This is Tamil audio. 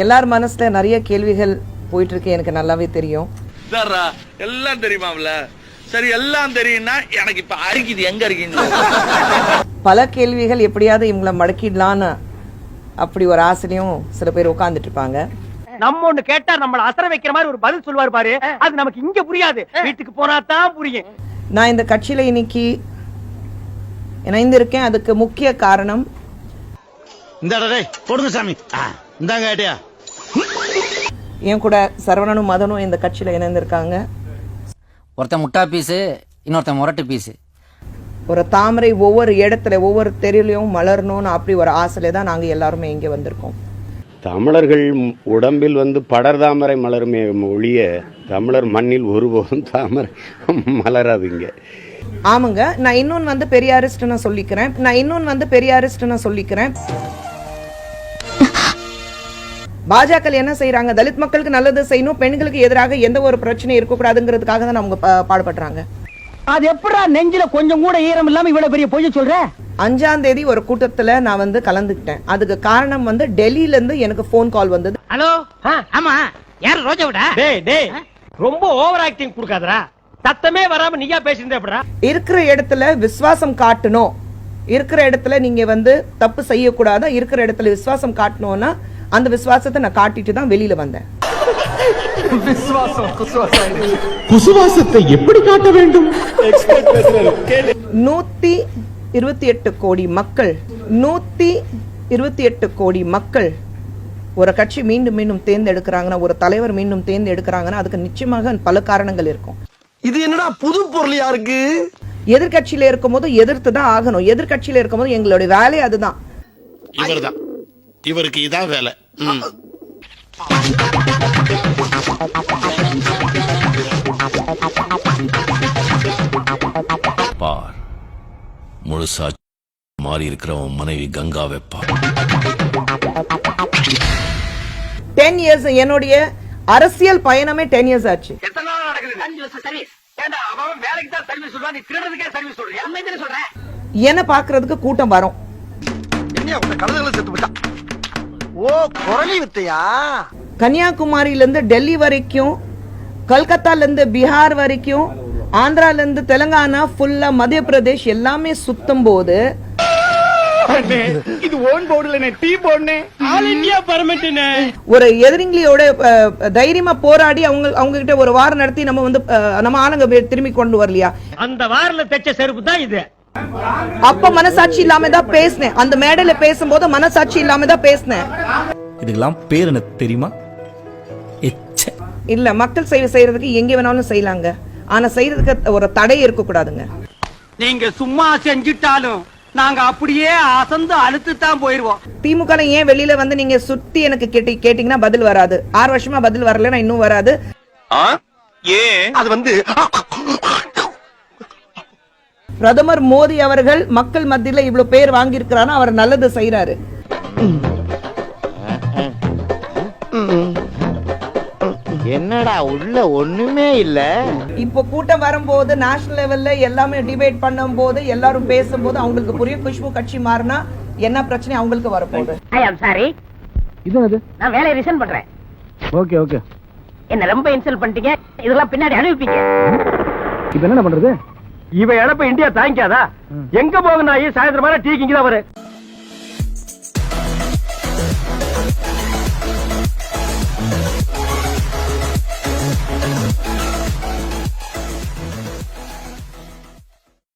எல்லார் மனசுல நிறைய கேள்விகள் போயிட்டு இருக்கு, எனக்கு நல்லாவே தெரியும். எல்லாம் தெரியுமாம்ல? சரி, எல்லாம் தெரியும்னா எனக்கு இப்ப அரிக்குது, எங்க இருக்கீங்க? பல கேள்விகள் எப்படியாவது இவங்களை மடக்கிடலான்னு அப்படி ஒரு ஆசையும் சில பேர் உட்கார்ந்துட்டு இருப்பாங்க. நம்ம ஒண்ணு கேட்டா நம்மள அசர வைக்கிற மாதிரி ஒரு பதில் சொல்வாரு பாரு, அது நமக்கு இங்க புரியாது, வீட்டுக்கு போனா தான் புரியும். நான் இந்த கட்சியில இன்னைக்கு இணைந்திருக்கேன். அதுக்கு முக்கிய காரணம் போடுங்க சாமி, இந்தாங்க ஐடியா. என் கூட சரவணனும் மதனும் இந்த கட்சியில இணைந்திருக்காங்க. ஒருத்தன் முட்டா பீஸு, இன்னொருத்தன் முரட்டு பீஸு. ஒரு தாமரை ஒவ்வொரு இடத்துல ஒவ்வொரு தெருலையும் மலரணும்னு அப்படி ஒரு ஆசையில தான் நாங்க எல்லாருமே இங்க வந்திருக்கோம். தமிழர்கள் உடம்பில் படர்தாமரை மலருமே ஒழிய தமிழர் மண்ணில் ஒருபோதும் தாமரை மலராதுங்க. ஆமாங்க, நான் இன்னொன்னு பெரியாரிஸ்ட் நான் சொல்லிக்கிறேன். பாஜக என்ன செய்யறாங்க? தலித் மக்களுக்கு நல்லது செய்யணும், பெண்களுக்கு எதிராக எந்த ஒரு பிரச்சனையும் இருக்கக்கூடாதுங்கிறதுக்காக தான் அவங்க பாடுபடுறாங்க. அது எப்படா நெஞ்சில கொஞ்சம் கூட ஈரம் இல்லாம இவ்வளவு பெரிய பொய் சொல்ற? 5ஆம் தேதி ஒரு கூட்டத்துல நான் கலந்துக்கிட்டேன். அதுக்கு காரணம் டெல்லியில இருந்து எனக்கு போன் கால் வந்தது. ஹலோ, ஆமா, யார் ரோஜாவிடா? டேய் ரொம்ப ஓவர் ஆக்டிங் கொடுக்காதடா, சத்தமே வராம நீயா பேசிட்டு எப்படா? இருக்கிற இடத்துல விசுவாசம் காட்டணும், இருக்கிற இடத்துல நீங்க தப்பு செய்யக்கூடாது, இருக்கிற இடத்துல விசுவாசம் காட்டணும்னா அந்த விசுவாசத்தை நான் காட்டிட்டு தான் வெளியில வந்தேன். குசுவாசத்தை எப்படி காட்ட வேண்டும்? 128 கோடி மக்கள், 128 கோடி மக்கள் ஒரு கட்சி மீண்டும் மீண்டும் தேர்ந்தெடுக்கிறாங்கன்னா, ஒரு தலைவர் மீண்டும் தேர்ந்தெடுக்கிறாங்கன்னா அதுக்கு நிச்சயமாக பல காரணங்கள் இருக்கும். இது என்னடா புது பொருளியா இருக்கு? எதிர்கட்சியில இருக்கும் போது எதிர்த்து தான் ஆகணும். எதிர்கட்சியில இருக்கும் போது எங்களுடைய வேலை அதுதான். இவர்தான், இவருக்கு இதான் வேலை. பார், முழுசா மாறி இருக்கிறவன் மனைவி கங்கா வெப்பா. 10 years என்னுடைய அரசியல் பயணமே 10 years ஆச்சு. என்ன பாக்குறதுக்கு கூட்டம் வரும். கன்னியாகுமரியில இருந்து டெல்லி வரைக்கும், கல்கத்தால இருந்து பீகார் வரைக்கும், ஆந்திரால இருந்து தெலுங்கானா, ஃபுல்லா மத்திய பிரதேஷ் எல்லாமே சுத்தும் போது இது ஓன் போர்டுல டீ போடுனே ஆல் இந்தியா பர்மிட்னே ஒரு எதிரிங்களோட தைரியமா போராடி அவங்க கிட்ட ஒரு வாரம் நடத்தி நம்ம ஆளுங்க திரும்பி கொண்டு வரலையா? அந்த வாரல தெச்ச செருப்பு தான் இது. அப்ப மனசாட்சி இல்லாம தான் பேசினேன். அந்த மேடையில பேசும்போது மனசாட்சி இல்லாம தான் பேசினேன். இதுக்கெல்லாம் பேர் என்ன தெரியுமா? இல்ல, மக்கள் சேவை செய்யறதுக்கு எங்க வேணாலும் செய்யலாங்க, ஆனா செய்யறதுக்கு ஒரு தடை இருக்க கூடாதுங்க. நீங்க சும்மா செஞ்சிட்டாலும் நாங்க அப்படியே அசந்து அழுத்து தான் போயிருவோம். திமுக ஏன் வெளியில நீங்க சுத்தி எனக்கு கேட்டீங்கன்னா பதில் வராது. 6 வருஷமா பதில் வரல, இன்னும் வராது. அது பிரதமர் மோடி அவர்கள் மக்கள் மத்தியில இவ்வளவு பேர் வாங்கி இருக்கிறாரு, அவர் நல்லது செய்யறாரு. என்னடா உள்ள ஒண்ணுமே இல்ல. இப்போ கூட்டம் வரும்போது நேஷனல் லெவல்ல எல்லாமே டிபேட் பண்ணும் போது எல்லாரும் பேசும்போது அவங்களுக்கு புரியும், குஷ்பு கட்சி மாறினா என்ன பிரச்சனை அவங்களுக்கு வரப்போகுது. ஐ அம் சாரி, நான் வேலையை ரிசைன் பண்றேன். ஓகே. என்ன ரொம்ப இன்சல்ட் பண்ணிட்டீங்க, இதெல்லாம் பின்னாடி அனுப்பிப்பீங்க. இப்ப என்ன பண்றது? இவ இழப்ப இந்தியா தாங்கிக்காதா? எங்க போகணும்? சாயந்தரம் டீ கிங்க தான் வரு.